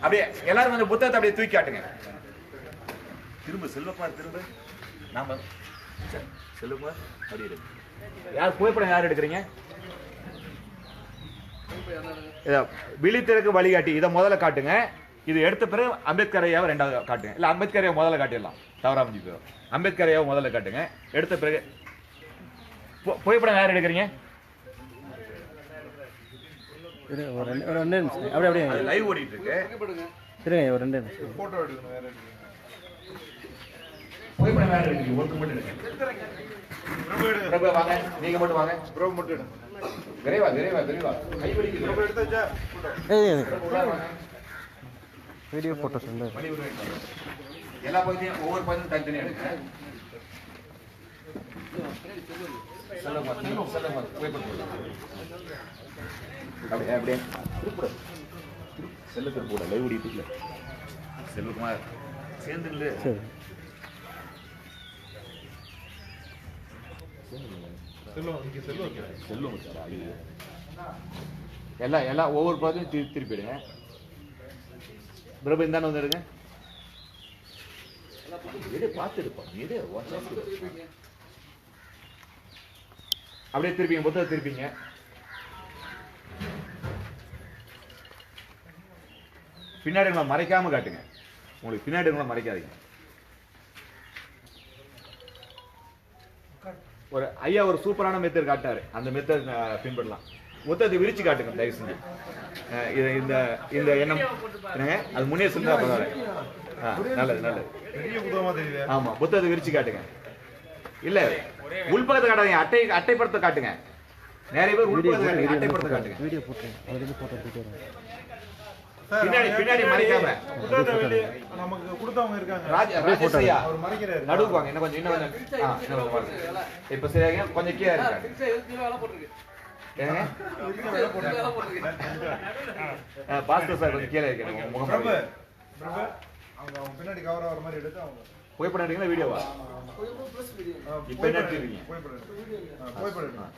அப்படியே எல்லாரும் அந்த புத்தகத்தை அப்படியே தூக்கி காட்டுங்க. திரும்ப செல்வகுமார், திரும்ப நாம செல்வகுமார் அப்படியே. யார் புகைப்படம் யார் எடுக்கிறீங்க? விழித்திறக்கு வழிகாட்டி இதை முதல்ல காட்டுங்க. இது எடுத்த பிறகு அம்பேத்கர் ஐயாவை ரெண்டாவது காட்டுங்க. இல்லை அம்பேத்கர் ஐயாவை முதல்ல காட்டிடலாம், தவறாம போயிடும். அம்பேத்கர் ஐயாவை முதல்ல காட்டுங்க. எடுத்த பிறகு புகைப்படம் யார் எடுக்கிறீங்க? லைவ் ஓடிட்டு இருக்கு. புகைப்படம் யார் எடுக்கிறீங்க? ஒருக்கு மட்டும் எடுங்க. வாங்க, நீங்க மட்டும் வாங்க. விரைவா விரைவா விரைவா. வீடியோ போட்டோஸ் எல்லா பகுதியும் ஒவ்வொரு பகுதியும் தனித்தனியா எடுங்க. அப்படியே செல்ல திருப்பூட லைவ் ஓடிட்டு செல்வகுமார் சேர்ந்து இல்லை. எல்லாம் ஒவ்வொரு பகுதியும் திருப்பிடுங்க. பிரபு இந்தானே வந்துடுங்க. பார்த்து இருப்போம். அப்படியே திருப்பிங்க, புத்தகம் திருப்பிங்க. பின்னாடி மறைக்காம காட்டுங்க. உங்களுக்கு பின்னாடி மறைக்காதீங்க. ஒரு ஐயா ஒரு சூப்பரான மெத்தட் காட்டாரு, அந்த மெத்தட் பின்பற்றலாம். புத்தகத்தை விரிச்சு காட்டுங்க தயவு செஞ்சு. இந்த இந்த எண்ணம் அது முன்னே சொன்னா நல்லது நல்லது. ஆமா, புத்தகத்தை விரிச்சு காட்டுங்க. இல்ல உள்பக்கத்தை காட்டாதீங்க, அட்டைப்படத்தை காட்டுங்க. நிறைய பேர் உள்பக்கத்தை காட்டுங்க, அட்டைப்படத்தை காட்டுங்க. பின்னாடி பின்னாடி மறைக்காம நமக்கு கொடுத்தவங்க இருக்காங்க. ராஜேஷையா நடுவுக்கு வாங்க. இன்னும் கொஞ்சம் இப்ப சரியாக கொஞ்சம் கீழே இருக்காங்க. பாஸ்கர் சார் கொஞ்சம் கீழே இருக்கேன். பின்னாடி கவர் ஆகிற மாதிரி எடுத்து அவங்க புகைப்படம் எடுத்தீங்களா வீடியோவா? இப்ப என்ன எடுத்துருக்கீங்க? புகைப்படம் புகைப்படம்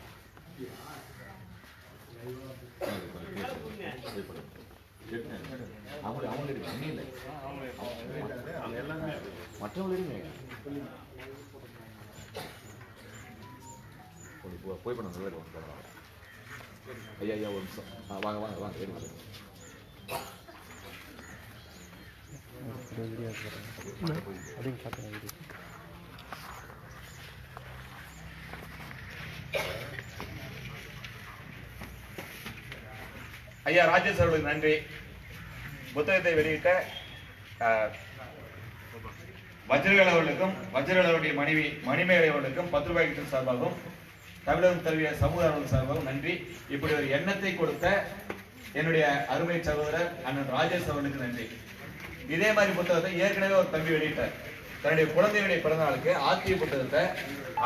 ஐயா ஐயா ஒரு நிமிஷம் வாங்க வாங்க வாங்க எடுங்க. ஐயா ராஜேஷ் அவர்களுக்கு நன்றி. புத்தகத்தை வெளியிட்ட வஜ்ரவேல் அவர்களுக்கும் வஜ்ரவேல் அவருடைய மனைவி மணிமேகலை அவர்களுக்கும் 10 ரூபாய் கிட்ட சார்பாகவும் தமிழகம் தழுவிய சமூக அவர்கள் சார்பாகவும் நன்றி. இப்படி ஒரு எண்ணத்தை கொடுத்த என்னுடைய அருமை சகோதரர் அண்ணன் ராஜேஷ் அவர்களுக்கு நன்றி. இதே மாதிரி புத்தகத்தை ஏற்கனவே ஒரு தம்பி வெளியிட்டார். தன்னுடைய குழந்தையுடைய பிறந்த நாளுக்கு ஆத்திய புத்தகத்தை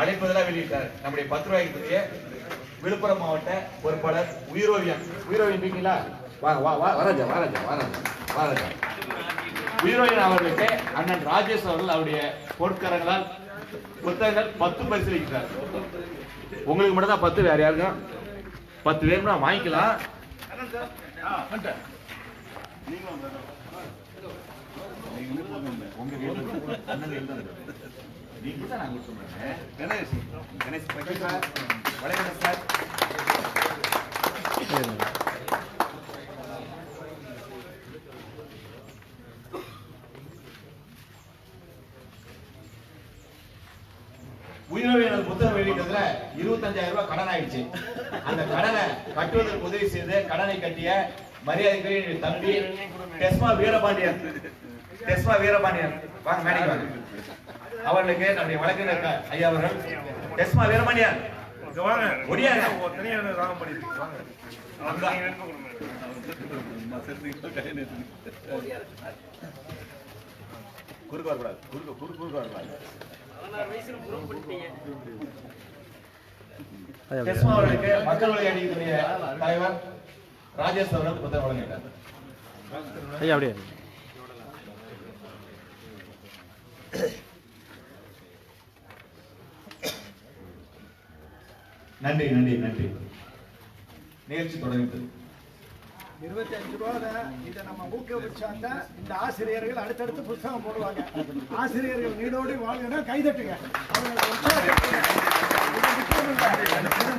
அழைப்பதெல்லாம் வெளியிட்டார். நம்முடைய 10 ரூபாய்க்கு விழுப்புரம் மாவட்ட பொறுப்பாளர் உயிரோவியம் இருக்கீங்களா? வராஜா வராஜா வராஜா வராஜா உயிரோவியன் அவர்களுக்கு அண்ணன் ராஜேஷ் அவர்கள் அவருடைய பொருட்காரங்களால் புத்தகங்கள் 10 பரிசீலிக்கிறார். உங்களுக்கு மட்டும் தான் 10, வேற யாருக்கும் 10 வேணும்னா வாங்கிக்கலாம். நீங்க தான் நாங்க சொல்றேன். கணேஷ் சார் வணக்கம் சார். உயிரோவியல் புத்தகம் வெளியிட்டதுல 25,000 ரூபாய் கடன் ஆயிடுச்சு. அந்த கடனை கட்டுவதற்கு உதவி செய்து கடனை கட்டிய மரியாதைக்குரிய தம்பி டெஸ்மா வீரபாண்டியன் வாங்க மேடைக்கு வாங்க. அவர்களுக்கு நம்முடைய வழக்கறிஞர் ஐயா அவர்கள் டெஸ்மா வீரபாண்டியன் ஒடியாங்க குறுக்கு வரக்கூடாது. குறுக்கு வரக்கூடாது. அவர்களுக்கு மக்கள் வழி அணியக்கூடிய தலைவர் ராஜேஷ் அவர்கள் புத்தகம் வழங்கிட்டார். நன்றி நன்றி நன்றி. நிகழ்ச்சி தொடங்குது. 25 ரூபா இதை நம்ம ஊக்குவிச்சாதான் இந்த ஆசிரியர்கள் அடுத்தடுத்து புத்தகம் போடுவாங்க. ஆசிரியர்கள் நீடோடி வாழ்கிற கைதட்டுங்க.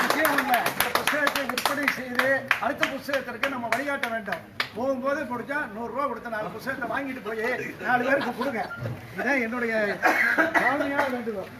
முக்கியம் இல்லை. இந்த புத்தகத்தை விற்பனை செய்து அடுத்த புத்தகத்திற்கு நம்ம வழிகாட்ட வேண்டும். போகும்போது கொடுத்தா 100 ரூபா கொடுத்த 4 புத்தகத்தை வாங்கிட்டு போய் 4 பேருக்கு கொடுங்க. இதான் என்னுடைய தாழ்மையான வேண்டுகோள்.